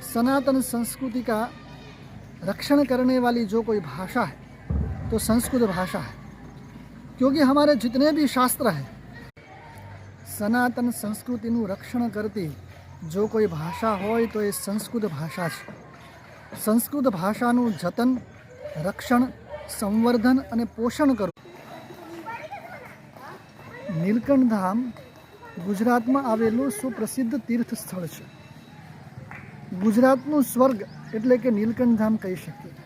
सनातन संस्कृति का रक्षण करने वाली जो कोई भाषा है तो संस्कृत भाषा है, क्योंकि हमारे जितने भी शास्त्र हैं सनातन संस्कृतिનું રક્ષણ કરતી જો કોઈ ભાષા હોય તો એ સંસ્કૃત ભાષા છે. સંસ્કૃત ભાષાનું જતન, રક્ષણ, સંવર્ધન અને પોષણ કરવું. નીલકંઠ ધામ ગુજરાતમાં આવેલું સુપ્રસિદ્ધ તીર્થ સ્થળ છે. ગુજરાતનું સ્વર્ગ એટલે કે નીલકંઠ ધામ કહી શકીએ.